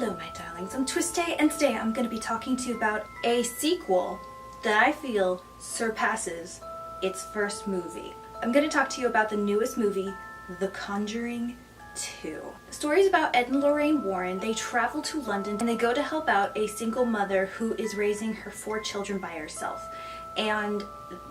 Hello my darlings, I'm TwisTay, and today I'm going to be talking to you about a sequel that I feel surpasses its first movie. I'm going to talk to you about the newest movie, The Conjuring 2. The story is about Ed and Lorraine Warren. They travel to London and they go to help out a single mother who is raising her 4 children by herself. And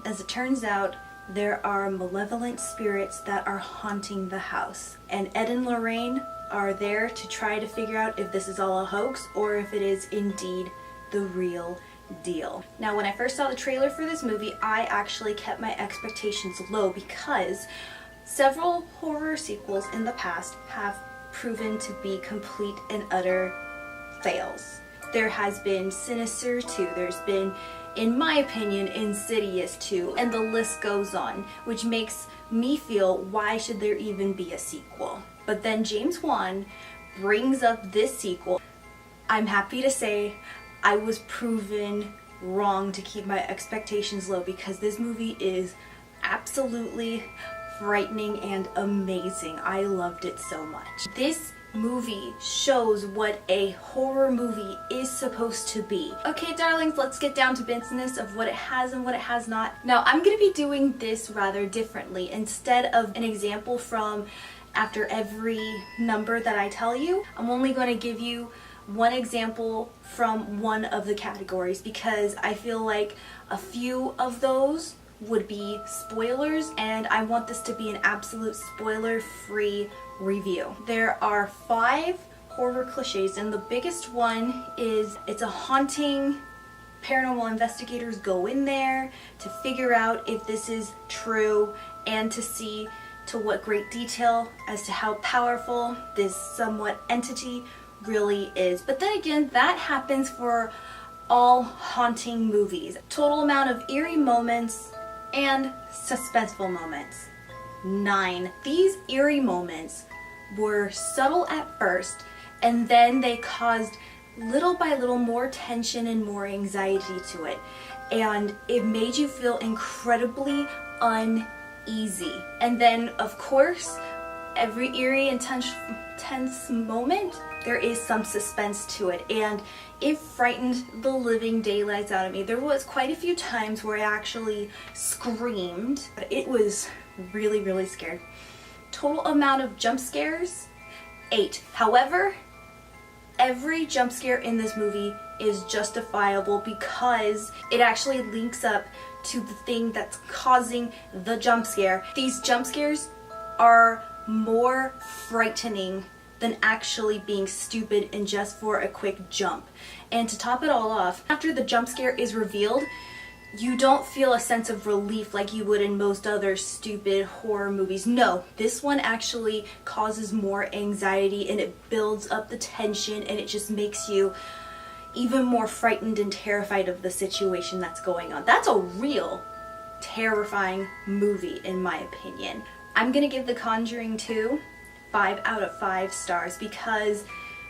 as it turns out, there are malevolent spirits that are haunting the house. And Ed and Lorraine are there to try to figure out if this is all a hoax or if it is indeed the real deal. Now, when I first saw the trailer for this movie, I actually kept my expectations low because several horror sequels in the past have proven to be complete and utter fails. There has been Sinister 2, there's been, in my opinion, Insidious 2, and the list goes on, which makes me feel, why should there even be a sequel? But then James Wan brings up this sequel. I'm happy to say I was proven wrong to keep my expectations low because this movie is absolutely frightening and amazing. I loved it so much. This movie shows what a horror movie is supposed to be. Okay, darlings, let's get down to business of what it has and what it has not. Now, I'm going to be doing this rather differently. Instead of an example from after every number that I tell you, I'm only going to give you one example from one of the categories because I feel like a few of those would be spoilers and I want this to be an absolute spoiler-free review. There are 5 horror cliches and the biggest one is it's a haunting. Paranormal investigators go in there to figure out if this is true and to see to what great detail as to how powerful this somewhat entity really is. But then again, that happens for all haunting movies. Total amount of eerie moments and suspenseful moments, 9. These eerie moments were subtle at first and then they caused little by little more tension and more anxiety to it, and it made you feel incredibly uneasy. And then of course every eerie and tense moment there is some suspense to it, and it frightened the living daylights out of me. There was quite a few times where I actually screamed. It was really scared. Total amount of jump scares, 8. However, every jump scare in this movie is justifiable because it actually links up to the thing that's causing the jump scare. These jump scares are more frightening than actually being stupid and just for a quick jump. And to top it all off, after the jump scare is revealed, you don't feel a sense of relief like you would in most other stupid horror movies. No, this one actually causes more anxiety and it builds up the tension and it just makes you even more frightened and terrified of the situation that's going on. That's a real terrifying movie in my opinion. I'm gonna give The Conjuring 2 5 out of 5 stars because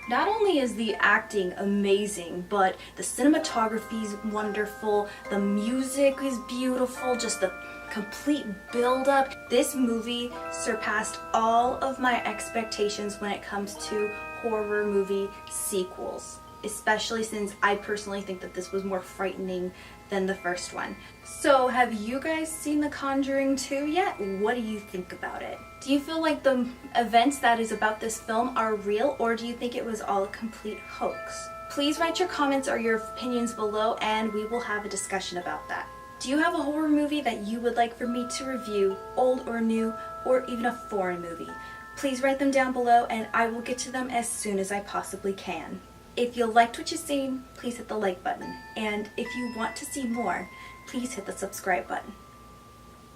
not only is the acting amazing, but the cinematography is wonderful, the music is beautiful, just the complete build-up. This movie surpassed all of my expectations when it comes to horror movie sequels, especially since I personally think that this was more frightening than the first one. So have you guys seen The Conjuring 2 yet? What do you think about it? Do you feel like the events that is about this film are real, or do you think it was all a complete hoax? Please write your comments or your opinions below and we will have a discussion about that. Do you have a horror movie that you would like for me to review, old or new, or even a foreign movie? Please write them down below and I will get to them as soon as I possibly can. If you liked what you've seen, please hit the like button. And if you want to see more, please hit the subscribe button.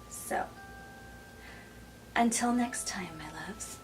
So, until next time, my loves.